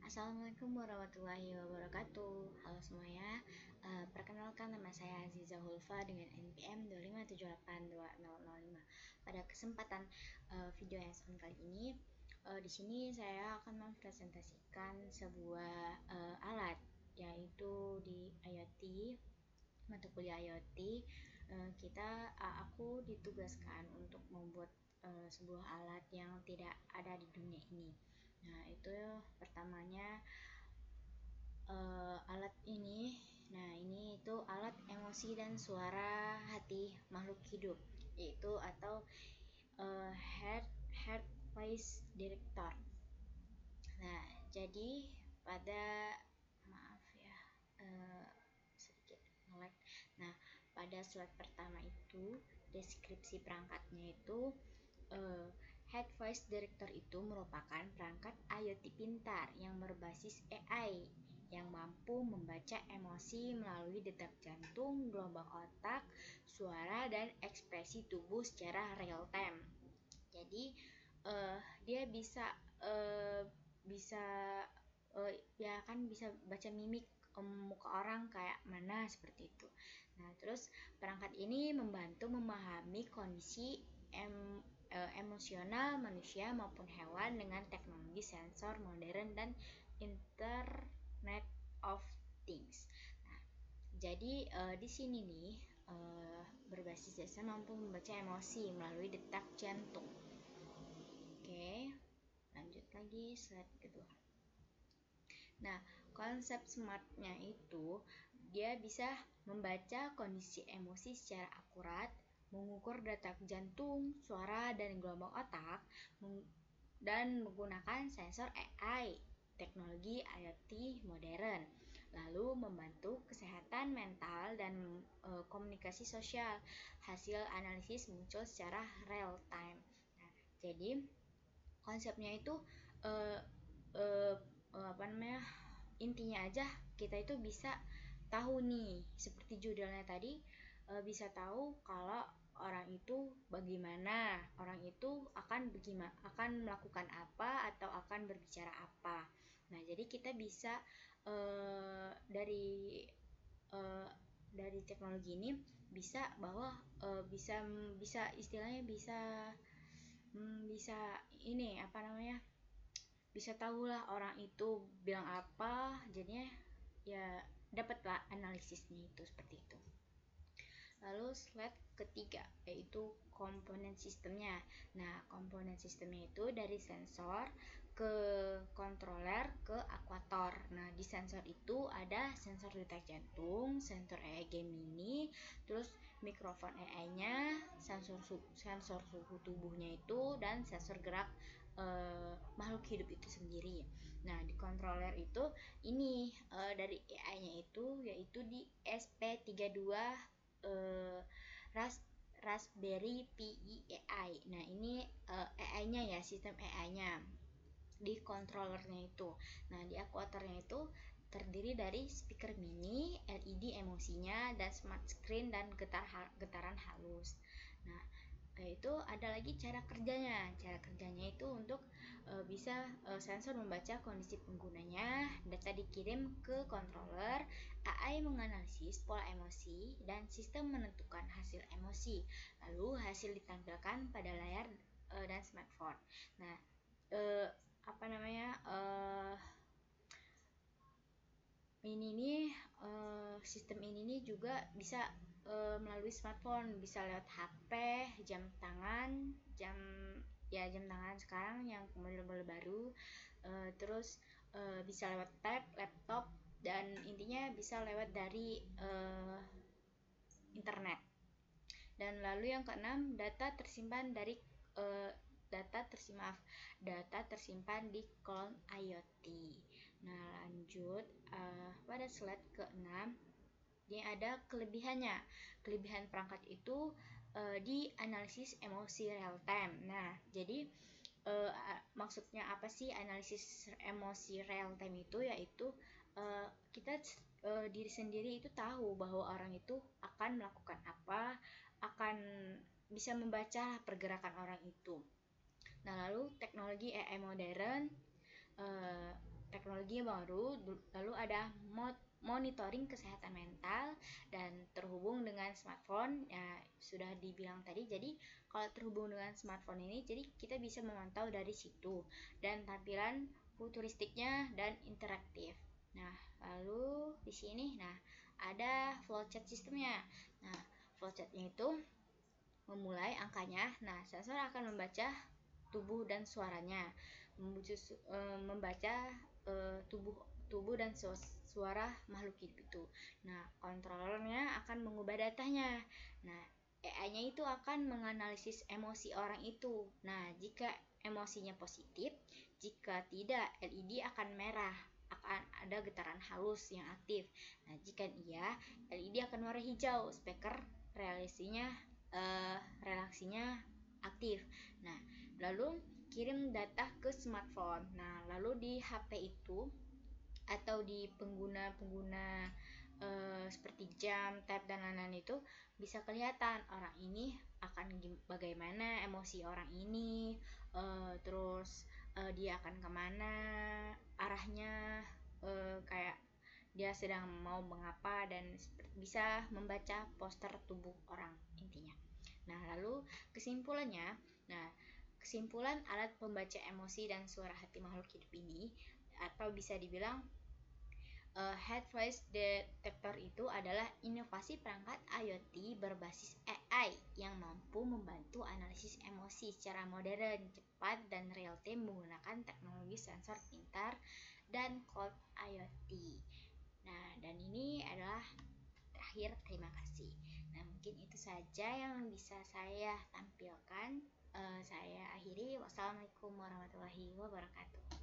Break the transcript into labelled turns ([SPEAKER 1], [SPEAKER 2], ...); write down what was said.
[SPEAKER 1] Assalamualaikum warahmatullahi wabarakatuh. Halo semuanya, perkenalkan nama saya Aziza Hulfa dengan NPM 257820005. Pada kesempatan video hands-on kali ini, di sini saya akan mempresentasikan sebuah alat, yaitu di IoT, mata kuliah IoT. Aku ditugaskan untuk membuat sebuah alat yang tidak ada di dunia ini. Nah, itu pertamanya alat ini. Nah, ini itu alat emosi dan suara hati makhluk hidup, yaitu atau heart voice detector. Nah, jadi pada maaf ya, sedikit nge-lag. Nah, pada slide pertama itu deskripsi perangkatnya itu Head Voice Detector itu merupakan perangkat IoT pintar yang berbasis AI yang mampu membaca emosi melalui detak jantung, gelombang otak, suara, dan ekspresi tubuh secara real time. Jadi dia bisa bisa ya kan bisa baca mimik muka orang kayak mana seperti itu. Nah, terus perangkat ini membantu memahami kondisi emosional manusia maupun hewan dengan teknologi sensor modern dan Internet of Things. Nah, jadi di sini nih berbasis dasar mampu membaca emosi melalui detak jantung. Oke, lanjut lagi slide kedua. Nah, konsep smartnya itu dia bisa membaca kondisi emosi secara akurat, mengukur detak jantung, suara, dan gelombang otak, dan menggunakan sensor AI, teknologi IoT modern, lalu membantu kesehatan mental dan komunikasi sosial. Hasil analisis muncul secara real time. Nah, jadi konsepnya itu intinya aja kita itu bisa tahu nih, seperti judulnya tadi, bisa tahu kalau orang itu bagaimana, orang itu akan melakukan apa atau akan berbicara apa. Nah, jadi kita bisa dari teknologi ini bisa bahwa bisa istilahnya bisa ini bisa tahulah orang itu bilang apa, jadinya ya dapatlah analisisnya itu seperti itu. Lalu slide ketiga yaitu komponen sistemnya. Nah, komponen sistemnya itu dari sensor ke controller ke aktuator. Nah, di sensor itu ada sensor detak jantung, sensor EEG mini, terus mikrofon AI-nya, sensor suhu tubuhnya itu, dan sensor gerak makhluk hidup itu sendiri. Nah, di controller itu ini dari AI-nya itu yaitu di SP32 Raspberry Pi AI. Nah, ini AI-nya ya, sistem AI-nya di controllernya itu. Nah, di aktuatornya itu terdiri dari speaker mini, LED emosinya, dan smart screen dan getaran halus. Nah, itu ada lagi cara kerjanya. Cara kerjanya itu untuk bisa sensor membaca kondisi penggunanya, data dikirim ke controller, AI menganalisis pola emosi, dan sistem menentukan hasil emosi. Lalu hasil ditampilkan pada layar dan smartphone. Nah, sistem ini nih juga bisa melalui smartphone, bisa lewat HP, jam tangan sekarang yang model-model baru, terus bisa lewat tab, laptop, dan intinya bisa lewat dari internet. Dan lalu yang keenam, data tersimpan di cloud IoT. Nah, lanjut pada slide ke-6, ini ada kelebihannya. Kelebihan perangkat itu di analisis emosi real time. Nah, jadi maksudnya apa sih analisis emosi real time itu? Yaitu kita diri sendiri itu tahu bahwa orang itu akan melakukan apa, akan bisa membaca pergerakan orang itu. Nah, lalu teknologi AI modern teknologi yang baru, lalu ada monitoring kesehatan mental dan terhubung dengan smartphone. Ya, sudah dibilang tadi. Jadi kalau terhubung dengan smartphone ini, jadi kita bisa memantau dari situ dan tampilan futuristiknya dan interaktif. Nah, lalu di sini ada flowchart sistemnya. Nah, flowchartnya itu memulai angkanya. Nah, sensor akan membaca tubuh dan suaranya, membaca tubuh dan suara makhluk hidup itu. Nah, kontrolernya akan mengubah datanya. Nah, AI-nya itu akan menganalisis emosi orang itu. Nah, jika emosinya positif, jika tidak, LED akan merah, akan ada getaran halus yang aktif. Nah, jika iya, LED akan warna hijau, speaker relaksinya aktif. Nah, lalu kirim data ke smartphone. Nah, lalu di HP itu atau di pengguna seperti jam, tab dan lain-lain itu bisa kelihatan orang ini akan bagaimana emosi orang ini, terus dia akan kemana arahnya, kayak dia sedang mau mengapa, dan bisa membaca poster tubuh orang intinya. Nah, lalu kesimpulannya, kesimpulan alat pembaca emosi dan suara hati makhluk hidup ini, atau bisa dibilang head voice detector itu adalah inovasi perangkat IoT berbasis AI yang mampu membantu analisis emosi secara modern, cepat, dan real time menggunakan teknologi sensor pintar dan cloud IoT. Nah, dan ini adalah terakhir. Terima kasih. Nah, mungkin itu saja yang bisa saya tampilkan. Saya akhiri. Wassalamualaikum warahmatullahi wabarakatuh.